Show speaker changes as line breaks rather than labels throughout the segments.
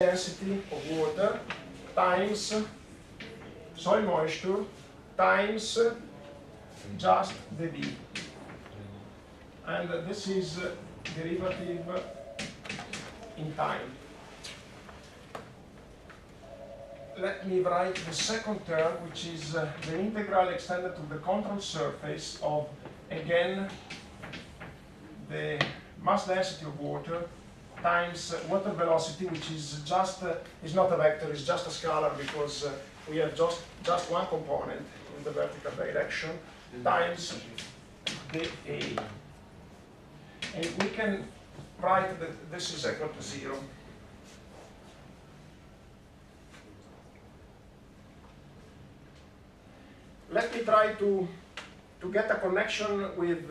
density of water times soil moisture times just the V. And this is derivative in time. Let me write the second term, which is the integral extended to the control surface of, again, the mass density of water times water velocity, which is just, is not a vector, it's just a scalar because we have just one component in the vertical direction, times the A. And we can write that this is equal to 0. Let me try to get a connection with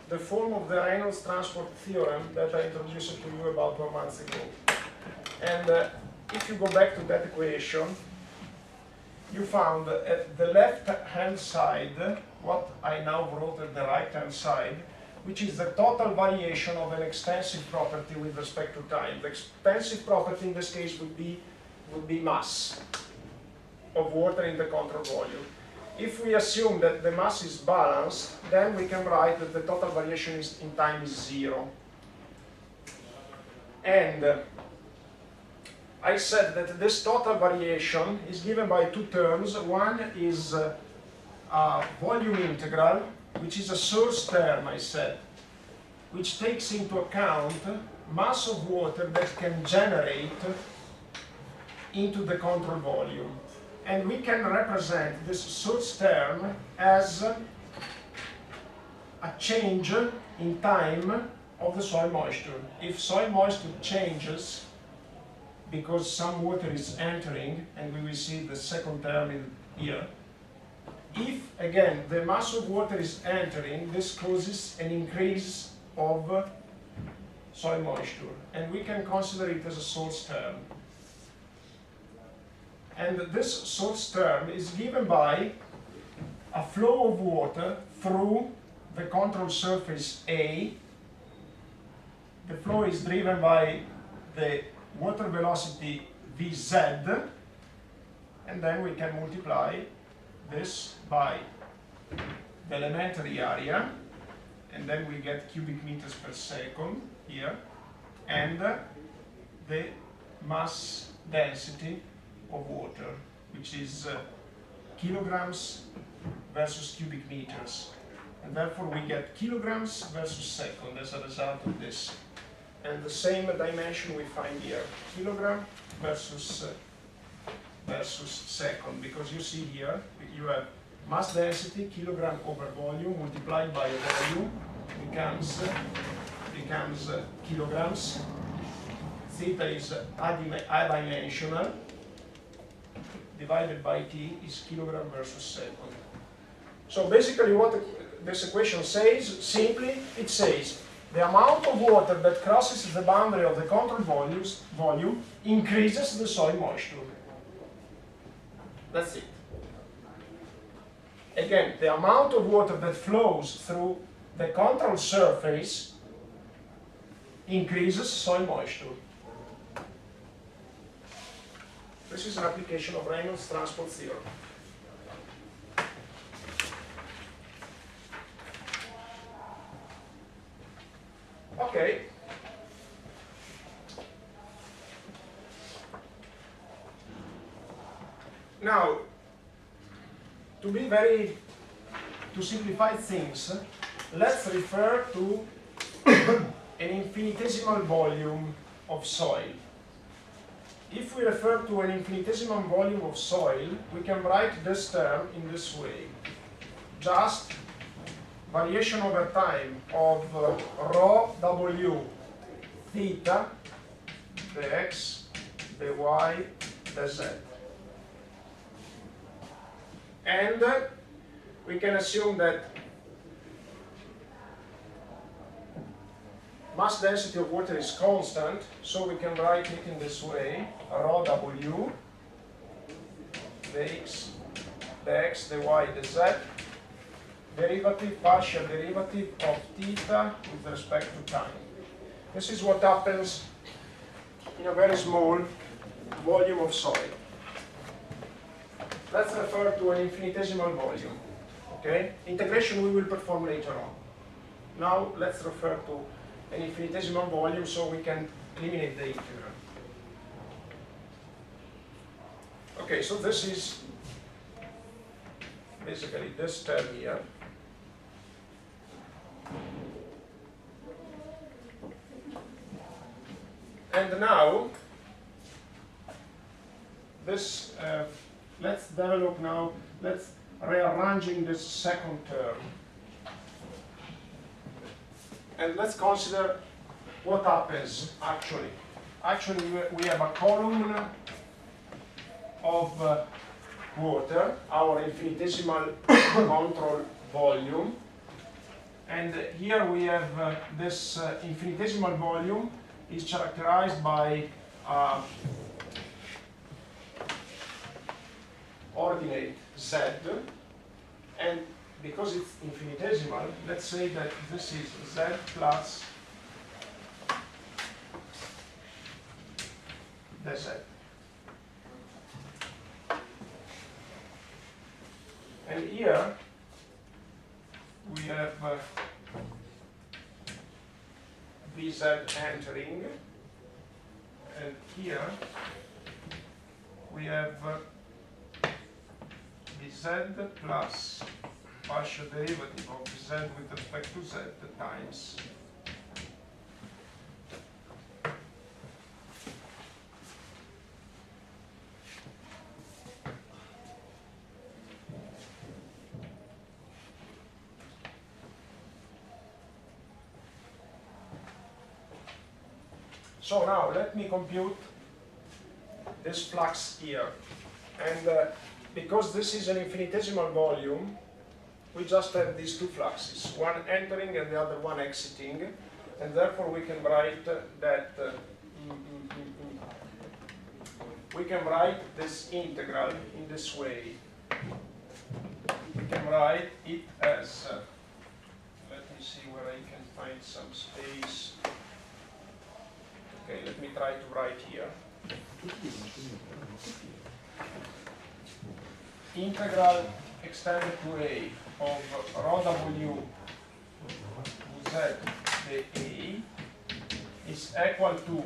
the form of the Reynolds transport theorem that I introduced to you about 1 month ago. And if you go back to that equation, you found at the left-hand side what I now wrote at the right-hand side, which is the total variation of an extensive property with respect to time. The extensive property in this case would be mass of water in the control volume. If we assume that the mass is balanced, then we can write that the total variation in time is 0. And I said that this total variation is given by two terms. One is a volume integral, which is a source term, I said, which takes into account mass of water that can generate into the control volume. And we can represent this source term as a change in time of the soil moisture. If soil moisture changes because some water is entering, and we will see the second term in here, if again the mass of water is entering, this causes an increase of soil moisture, and we can consider it as a source term. And this source term is given by a flow of water through the control surface A. The flow is driven by the water velocity Vz, and then we can multiply this by the elementary area, and then we get cubic meters per second here, and the mass density of water, which is kilograms versus cubic meters. And therefore we get kilograms versus second as a result of this. And the same dimension we find here, kilogram versus second, because you see here, you have mass density, kilogram over volume, multiplied by volume, becomes kilograms. Theta is adimensional, divided by t is kilogram versus second. So basically what this equation says, simply, it says the amount of water that crosses the boundary of the control volume increases the soil moisture. That's it. Again, the amount of water that flows through the control surface increases soil moisture. This is an application of Reynolds transport theorem. Okay. Now, to simplify things, let's refer to an infinitesimal volume of soil. If we refer to an infinitesimal volume of soil, we can write this term in this way. Just variation over time of rho W theta, the x, the y, the z. And we can assume that mass density of water is constant, so we can write it in this way, rho W, the x, the y, the z, partial derivative of theta with respect to time. This is what happens in a very small volume of soil. Let's refer to an infinitesimal volume. Okay? Integration we will perform later on. Now let's refer to an infinitesimal volume so we can eliminate the integral. Okay, so this is basically this term here. And now, this, let's develop now, let's rearranging this second term. And let's consider what happens actually. Actually, we have a column of water, our infinitesimal control volume. And here we have this infinitesimal volume is characterized by ordinate z, and because it's infinitesimal, let's say that this is z plus dz. And here we have Vz entering, and here we have Vz plus partial derivative of Vz with respect to z times So now let me compute this flux here. And because this is an infinitesimal volume, we just have these two fluxes, one entering and the other one exiting. And therefore we can write that we can write this integral in this way. We can write it as, let me see where I can find some space. Okay, let me try to write here. Integral extended to A of rho W Z dA is equal to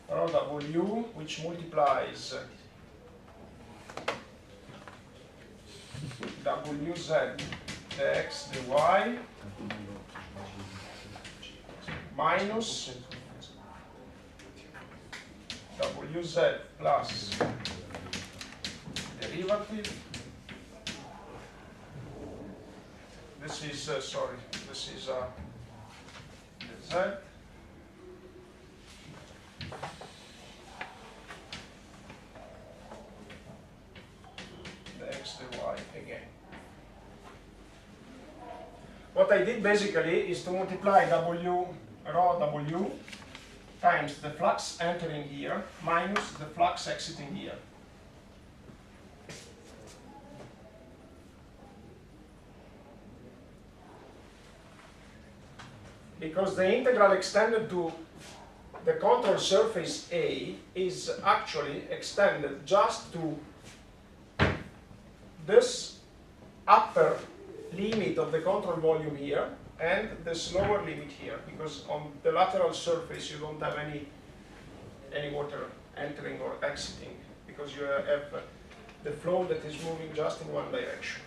rho W, which multiplies WZ dx dy minus WZ plus derivative. This is, sorry, this is Z. The x, the y again. What I did basically is to multiply W, rho W, times the flux entering here minus the flux exiting here. Because the integral extended to the control surface A is actually extended just to this upper limit of the control volume here and this lower limit here, because on the lateral surface you don't have any water entering or exiting, because you have the flow that is moving just in one direction.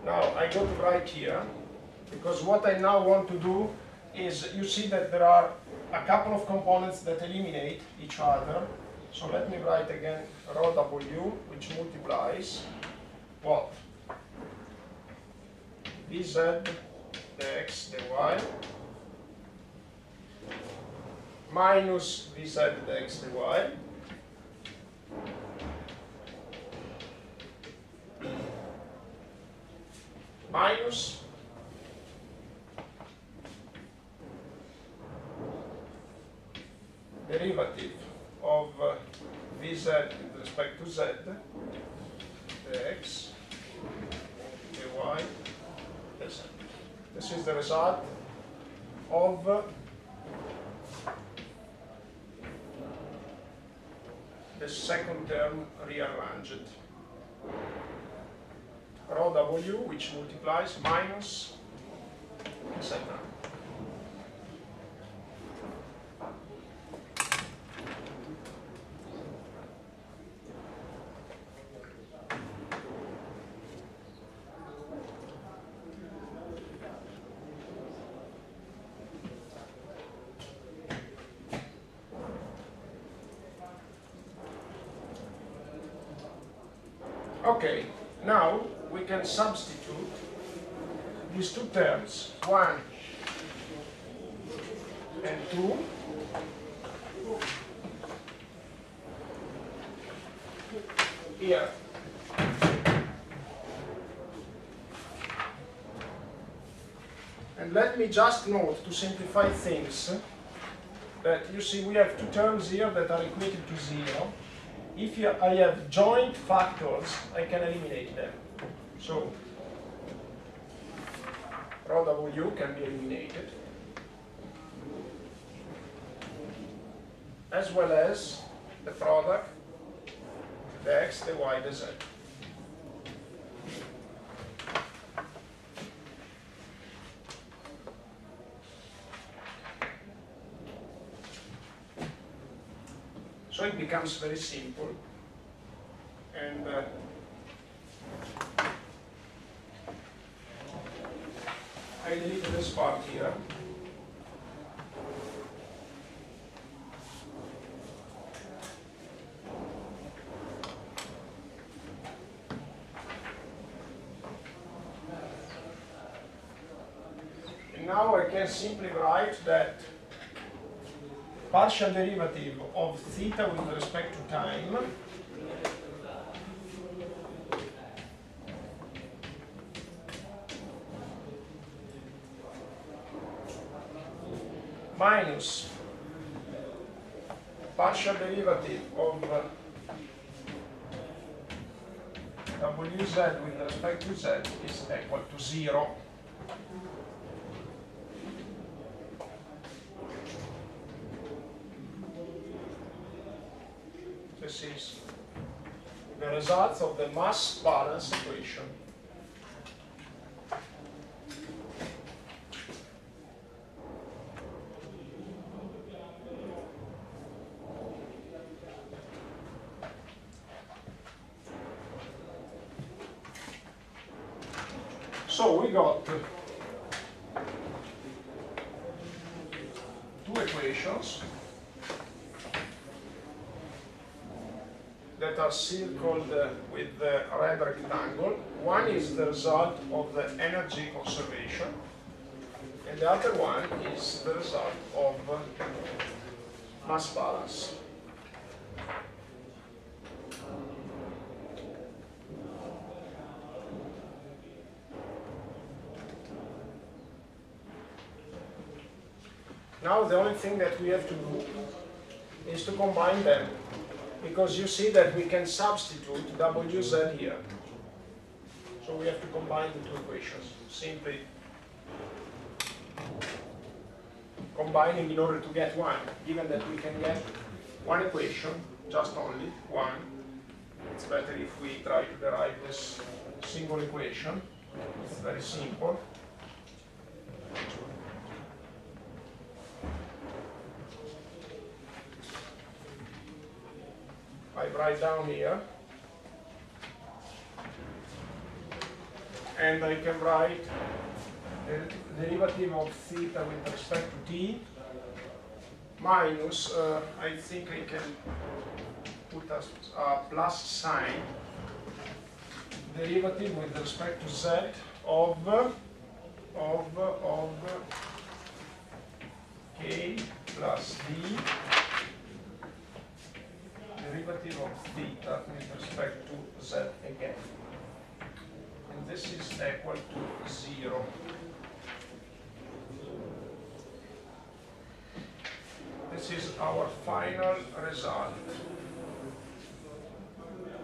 Now I go to write here, because what I now want to do is, you see that there are a couple of components that eliminate each other. So let me write again rho W, which multiplies what? Vz dx dy minus Vz dx dy minus derivative of Vz with respect to Z, the x, the y, the z. This is the result of the second term rearranged. Rho W, which multiplies minus z. Okay, now we can substitute these two terms, 1 and 2, here. And let me just note, to simplify things, that you see we have two terms here that are equated to 0. If I have joint factors, I can eliminate them. So, rho W can be eliminated, as well as the product, the x, the y, the z. So it becomes very simple, and I delete this part here. And now I can simply write that partial derivative of theta with respect to time minus partial derivative of Wz with respect to z is equal to 0. This is the result of the mass balance equation. So we got two equations that are circled with the red rectangle. One is the result of the energy conservation, and the other one is the result of mass balance. Now the only thing that we have to do is to combine them, because you see that we can substitute Wz here. So we have to combine the two equations, simply combining in order to get one. Given that we can get one equation, just only one, it's better if we try to derive this single equation. It's very simple. I write down here, and I can write the derivative of theta with respect to t minus, I think I can put a plus sign, derivative with respect to z of k plus d, derivative of theta with respect to z again. And this is equal to 0. This is our final result,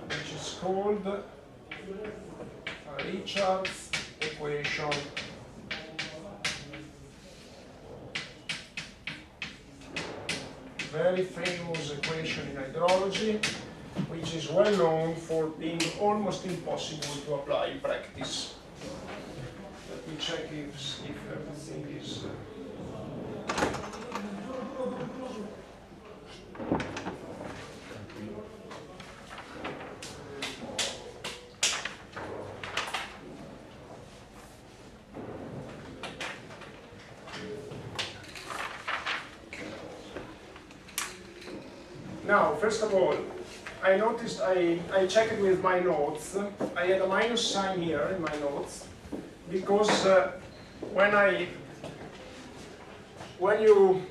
which is called Richard's equation very famous equation in hydrology, which is well known for being almost impossible to apply in practice. Let me check if everything is Now, first of all, I noticed I checked with my notes. I had a minus sign here in my notes because when you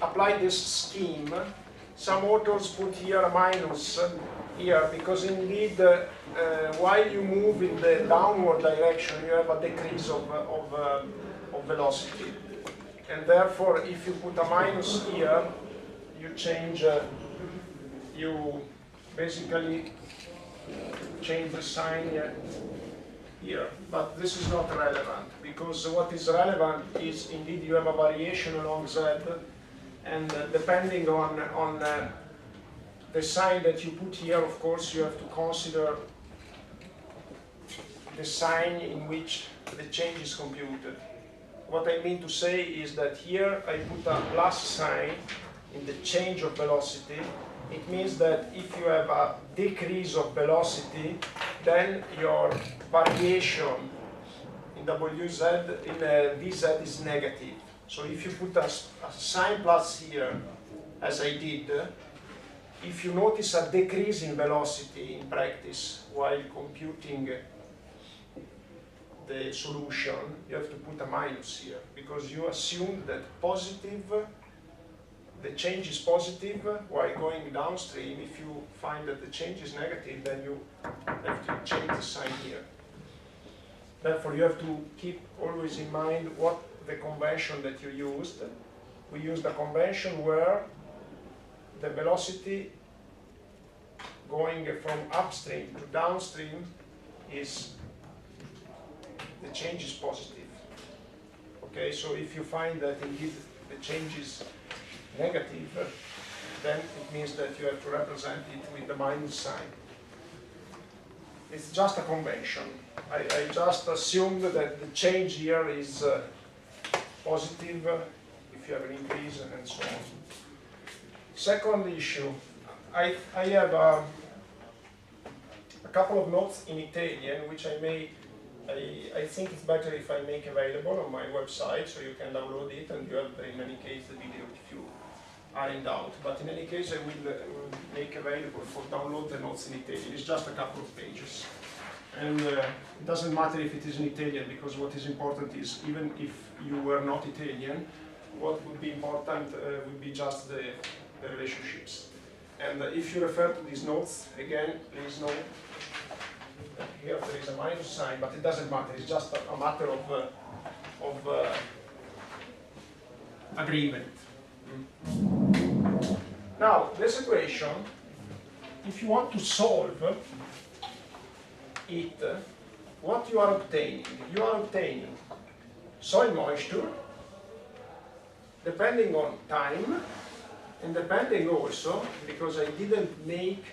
apply this scheme, some authors put here a minus here because indeed while you move in the downward direction, you have a decrease of velocity, and therefore, if you put a minus here, you change. You basically change the sign here, but this is not relevant because what is relevant is indeed you have a variation along Z, and depending on the sign that you put here, of course, you have to consider the sign in which the change is computed. What I mean to say is that here I put a plus sign in the change of velocity. It means that if you have a decrease of velocity, then your variation in WZ, in VZ is negative. So if you put a sign plus here, as I did, if you notice a decrease in velocity in practice while computing the solution, you have to put a minus here, because you assume that the change is positive while going downstream. If you find that the change is negative, then you have to change the sign here. Therefore, you have to keep always in mind what the convention that you used. We used a convention where the velocity going from upstream to downstream is, the change is positive. Okay, so if you find that indeed the change is negative, then it means that you have to represent it with the minus sign. It's just a convention. I just assumed that the change here is positive if you have an increase and so on. Second issue, I have a couple of notes in Italian, which I think it's better if I make available on my website, so you can download it, and you have in any case the video if you are in doubt. But in any case, I will make available for download the notes in Italian. It's just a couple of pages. And it doesn't matter if it is in Italian, because what is important is, even if you were not Italian, what would be important would be just the relationships. And if you refer to these notes, again, please know that here there is a minus sign, but it doesn't matter. It's just a matter of agreement. Now, this equation, if you want to solve it, what you are obtaining? You are obtaining soil moisture, depending on time, and depending also, because I didn't make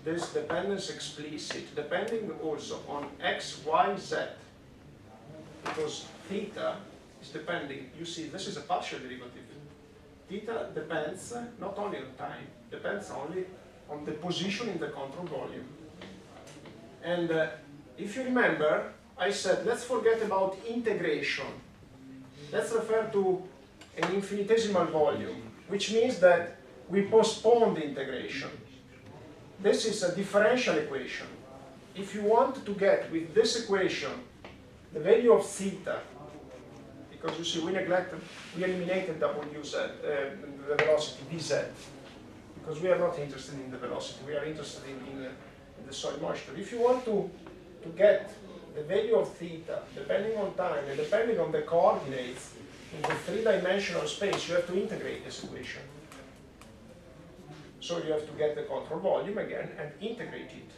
this dependence explicit, depending also on x, y, z, because theta is depending, you see, this is a partial derivative. Theta depends not only on time, depends only on the position in the control volume. And if you remember, I said, let's forget about integration. Let's refer to an infinitesimal volume, which means that we postpone the integration. This is a differential equation. If you want to get with this equation the value of theta, because you see we eliminated WZ, the velocity Vz, because we are not interested in the velocity, we are interested in the soil moisture. If you want to get the value of theta, depending on time and depending on the coordinates in the three-dimensional space, you have to integrate this equation. So you have to get the control volume again and integrate it.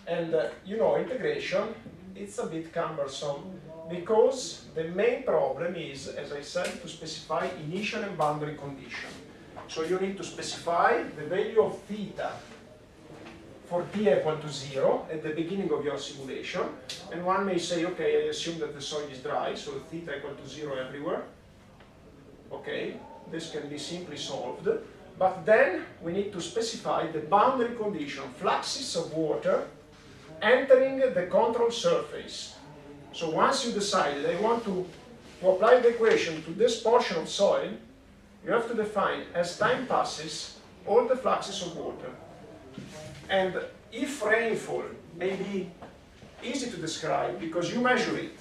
And you know, integration, it's a bit cumbersome because the main problem is, as I said, to specify initial and boundary condition. So you need to specify the value of theta for t equal to 0 at the beginning of your simulation. And one may say, okay, I assume that the soil is dry, so theta equal to 0 everywhere. Okay, this can be simply solved. But then we need to specify the boundary condition, fluxes of water entering the control surface. So once you decide that I want to apply the equation to this portion of soil, you have to define, as time passes, all the fluxes of water. And if rainfall may be easy to describe because you measure it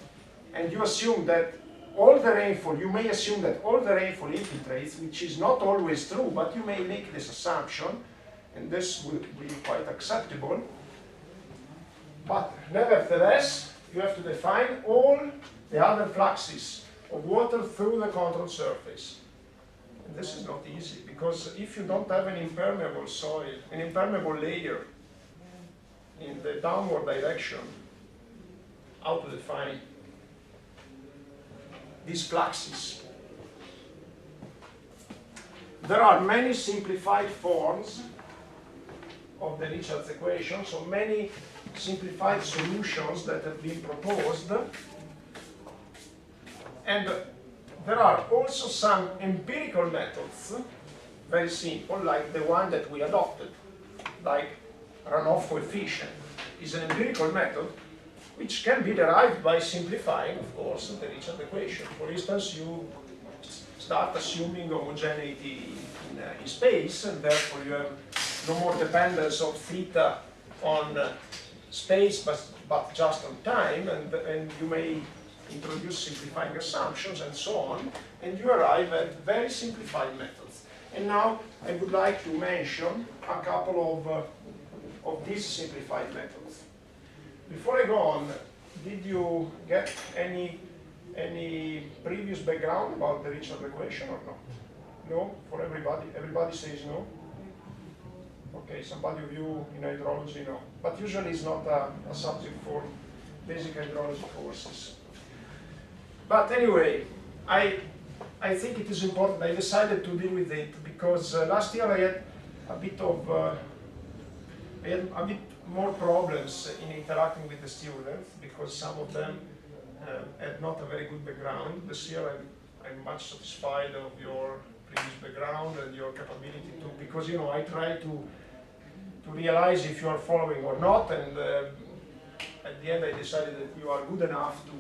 and you assume that all the rainfall, you may assume that all the rainfall infiltrates, which is not always true, but you may make this assumption, and this will be quite acceptable. But nevertheless, you have to define all the other fluxes of water through the control surface. And this is not easy, because if you don't have an impermeable soil, an impermeable layer in the downward direction, how to define these fluxes? There are many simplified forms of the Richards equation, so many simplified solutions that have been proposed. And there are also some empirical methods, very simple, like the one that we adopted, like runoff coefficient is an empirical method which can be derived by simplifying, of course, the Richards equation. For instance, you start assuming homogeneity in space, and therefore you have no more dependence of theta on space, but just on time, and you may introduce simplifying assumptions and so on, and you arrive at very simplified methods. And now I would like to mention a couple of these simplified methods. Before I go on, did you get any previous background about the Richards equation or not? No? For everybody? Everybody says no? Okay, somebody of you in hydrology, no. But usually it's not a subject for basic hydrology courses. But anyway, I think it is important. I decided to deal with it because last year I had a bit more problems in interacting with the students because some of them had not a very good background. This year I'm much satisfied of your previous background and your capability to, because you know, I try to realize if you are following or not, and at the end I decided that you are good enough to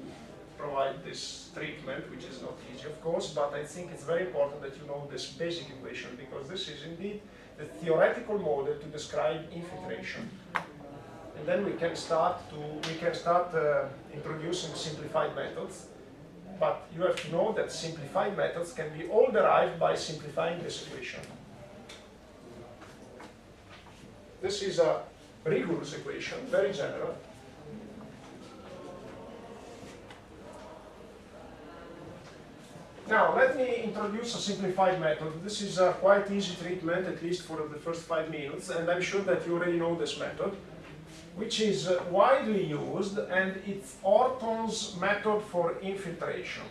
provide this treatment, which is not easy of course, but I think it's very important that you know this basic equation, because this is indeed the theoretical model to describe infiltration. And then we can start introducing simplified methods, but you have to know that simplified methods can be all derived by simplifying this equation. This is a rigorous equation, very general. Now, let me introduce a simplified method. This is a quite easy treatment, at least for the first 5 minutes, and I'm sure that you already know this method, which is widely used, and it's Orton's method for infiltration.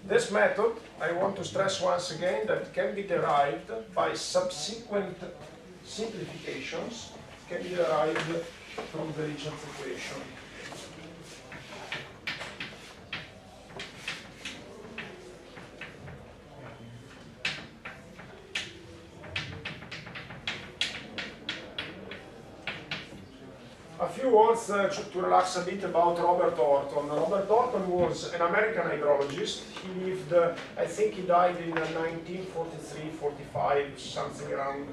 This method, I want to stress once again that it can be derived by subsequent simplifications, can be derived from the Richards equation. A few words to relax a bit about Robert Orton. Robert Orton was an American hydrologist. He lived, I think he died in 1943-45, something around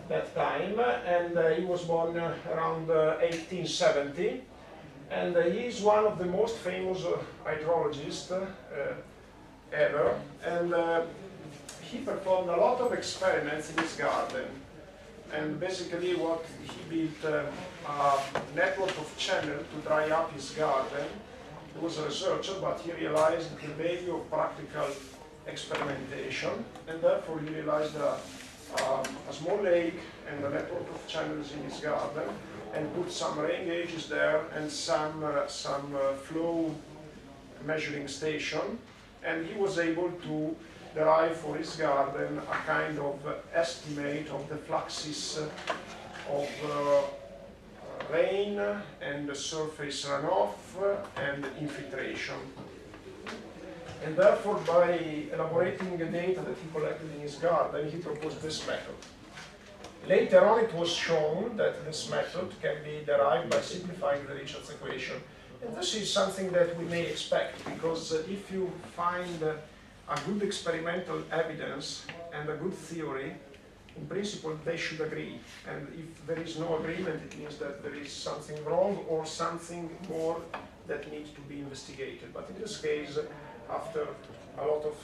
that time, and he was born around 1870. And he is one of the most famous hydrologists ever, and he performed a lot of experiments in his garden. and basically what he built a network of channels to dry up his garden. He was a researcher, but he realized the value of practical experimentation, and therefore he realized a small lake and a network of channels in his garden, and put some rain gauges there and some flow measuring station, and he was able to derive for his garden a kind of estimate of the fluxes of rain and the surface runoff and infiltration. And therefore, by elaborating the data that he collected in his garden, he proposed this method. Later on, it was shown that this method can be derived by simplifying the Richards equation. And this is something that we may expect, because if you find a good experimental evidence and a good theory, in principle they should agree. And if there is no agreement, it means that there is something wrong or something more that needs to be investigated. But in this case, after a lot of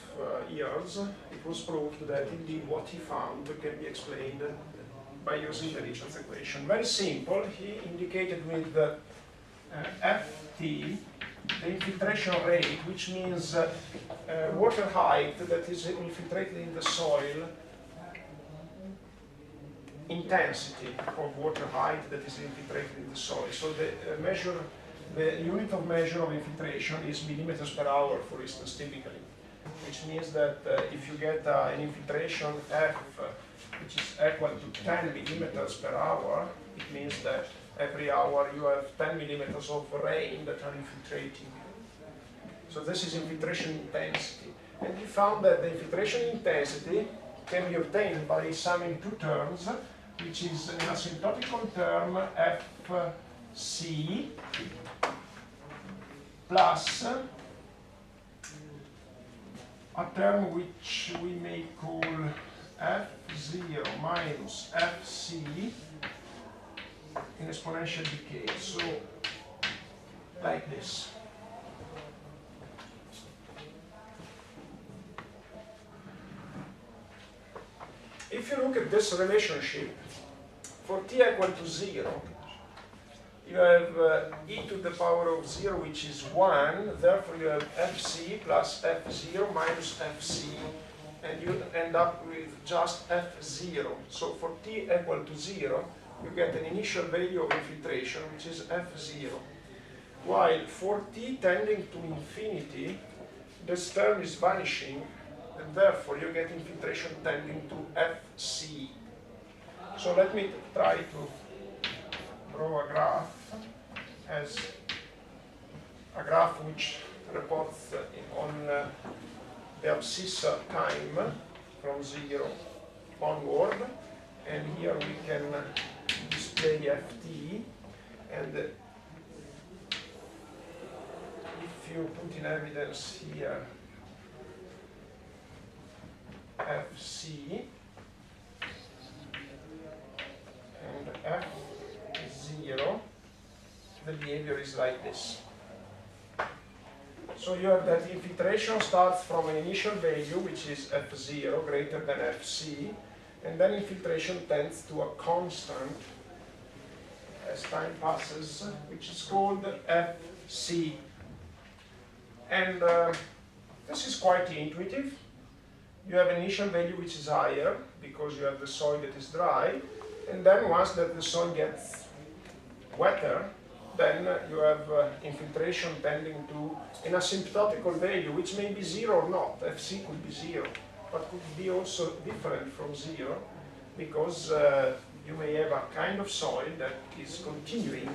years, it was proved that indeed what he found can be explained by using the Richards equation. Very simple. He indicated with Ft the infiltration rate, which means water height that is infiltrated in the soil, intensity of water height that is infiltrated in the soil. So the unit of measure of infiltration is millimeters per hour, for instance, typically, which means that if you get an infiltration F which is equal to 10 millimeters per hour, it means that every hour you have 10 millimeters of rain that are infiltrating. So this is infiltration intensity. And we found that the infiltration intensity can be obtained by summing two terms, which is an asymptotical term Fc plus a term which we may call F0 minus Fc in exponential decay. So, like this. If you look at this relationship, for t equal to 0, you have e to the power of 0, which is 1, therefore you have Fc plus F0 minus Fc, and you end up with just F0. So for t equal to 0, you get an initial value of infiltration, which is F0. While for t tending to infinity, this term is vanishing, and therefore you get infiltration tending to Fc. So let me try to draw a graph as a graph which reports on the abscissa time from 0 onward, and here we can display Ft, and if you put in evidence here Fc and F0, the behavior is like this. So you have that infiltration starts from an initial value, which is F0 greater than Fc, and then infiltration tends to a constant as time passes, which is called Fc. And this is quite intuitive. You have an initial value which is higher because you have the soil that is dry, and then once that the soil gets wetter, then you have infiltration tending to an asymptotical value, which may be 0 or not. Fc could be 0, but could be also different from 0, because you may have a kind of soil that is continuing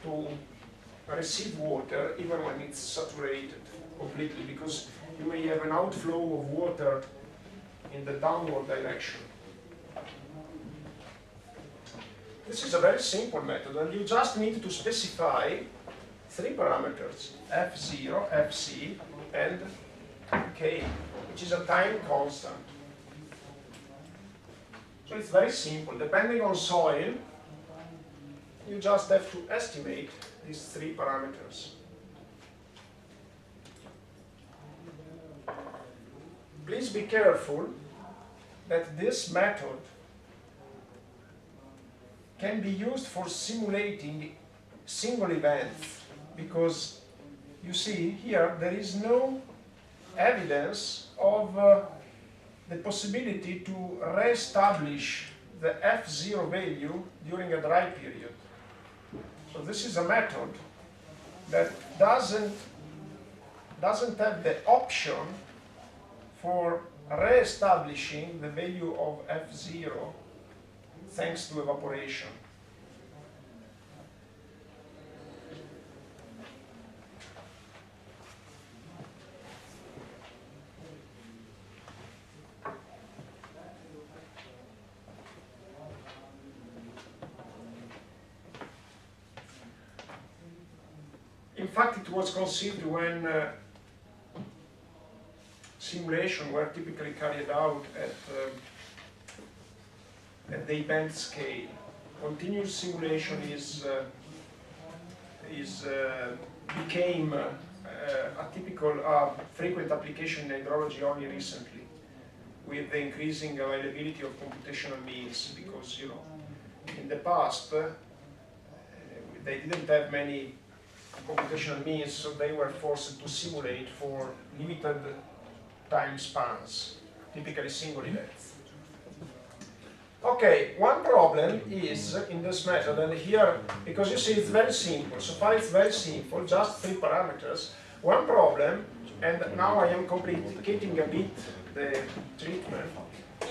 to receive water even when it's saturated completely, because you may have an outflow of water in the downward direction. This is a very simple method, and you just need to specify three parameters, F0, Fc, and K, which is a time constant. So it's very simple. Depending on soil, you just have to estimate these three parameters. Please be careful that this method can be used for simulating single events, because you see here there is no evidence of the possibility to re-establish the F0 value during a dry period. So this is a method that doesn't have the option for re-establishing the value of F0 thanks to evaporation. In fact, it was conceived when simulations were typically carried out at the event scale. Continuous simulation became a typical frequent application in hydrology only recently, with the increasing availability of computational means, because in the past they didn't have many computational means, so they were forced to simulate for limited time spans, typically single events. Okay, one problem is in this method, and here, because you see it's very simple, so far it's very simple, just 3 parameters. One problem, and now I am complicating a bit the treatment,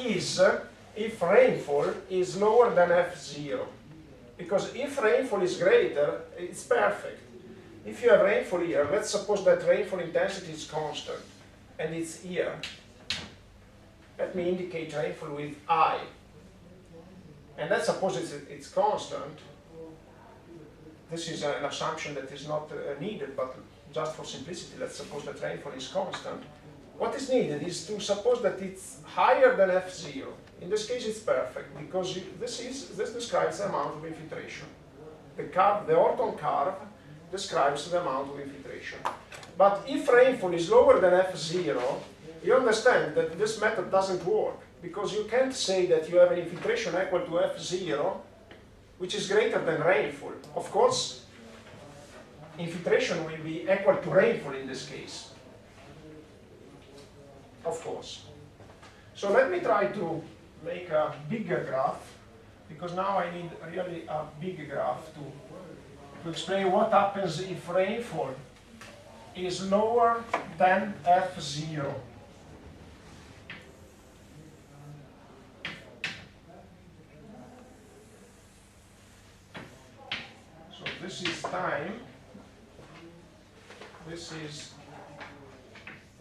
is if rainfall is lower than F0. Because if rainfall is greater, it's perfect. If you have rainfall here, let's suppose that rainfall intensity is constant, and it's here. Let me indicate rainfall with I. And let's suppose it's constant. This is an assumption that is not needed, but just for simplicity, let's suppose that rainfall is constant. What is needed is to suppose that it's higher than F0. In this case, it's perfect, because this describes the amount of infiltration. The Orton curve describes the amount of infiltration. But if rainfall is lower than F0, you understand that this method doesn't work, because you can't say that you have an infiltration equal to F0, which is greater than rainfall. Of course, infiltration will be equal to rainfall in this case. Of course. So let me try to make a bigger graph, because now I need really a big graph to explain what happens if rainfall is lower than F0. So this is time, this is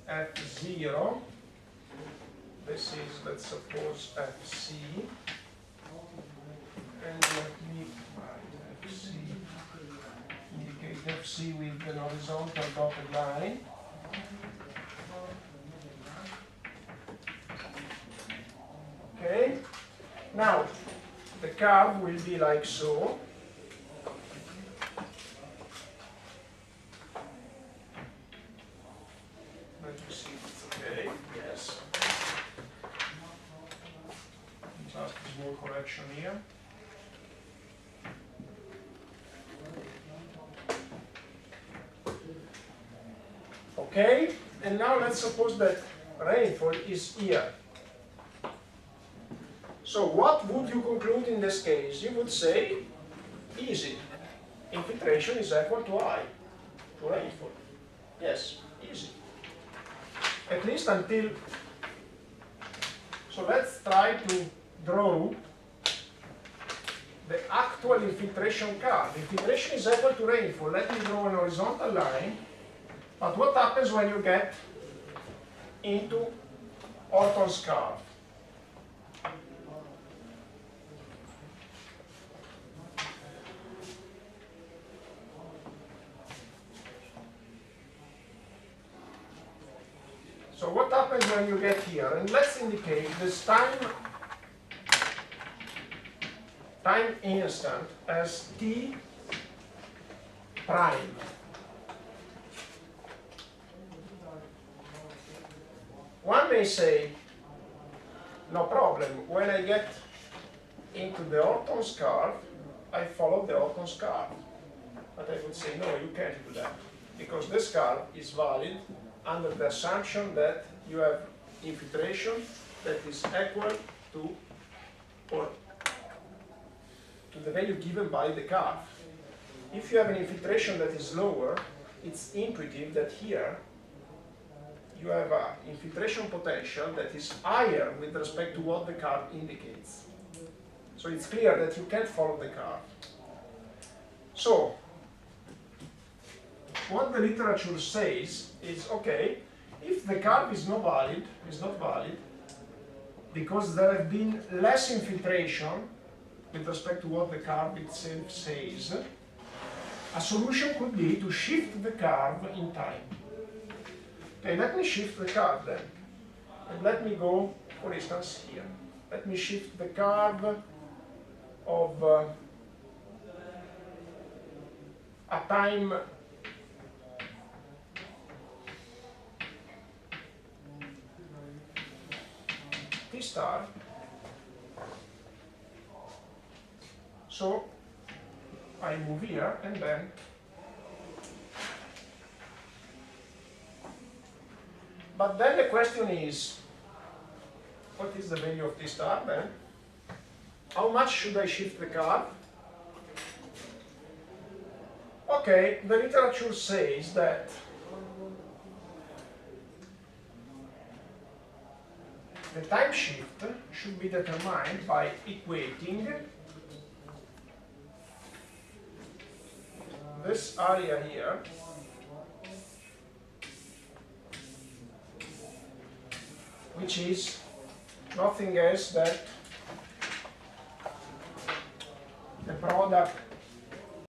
F0, this is, let's suppose, Fc, and let me write Fc, indicate Fc with an horizontal dotted line. Okay, now the curve will be like so. Let me see if it's okay. Yes. Just a small correction here. Okay, and now let's suppose that rainfall is here. So what would you conclude in this case? You would say, easy, infiltration is equal to I, to rainfall. Yes, easy. At least until, so let's try to draw the actual infiltration curve. Infiltration is equal to rainfall. Let me draw an horizontal line. But what happens when you get into Orton's curve? So what happens when you get here? And let's indicate this time instant as t prime. One may say, no problem, when I get into the Orton's curve, I follow the Orton's curve. But I would say, no, you can't do that, because this curve is valid under the assumption that you have infiltration that is equal to, or to the value given by the curve. If you have an infiltration that is lower, it's intuitive that here you have an infiltration potential that is higher with respect to what the curve indicates. So it's clear that you can't follow the curve. So, what the literature says is, okay, if the curve is not valid, because there have been less infiltration with respect to what the curve itself says, a solution could be to shift the curve in time. Okay, let me shift the curve then. And let me go, for instance, here. Let me shift the curve of a time T star. So I move here and then but then the question is, what is the value of T star then? How much should I shift the curve? Okay, the literature says that the time shift should be determined by equating this area here which is nothing else than the product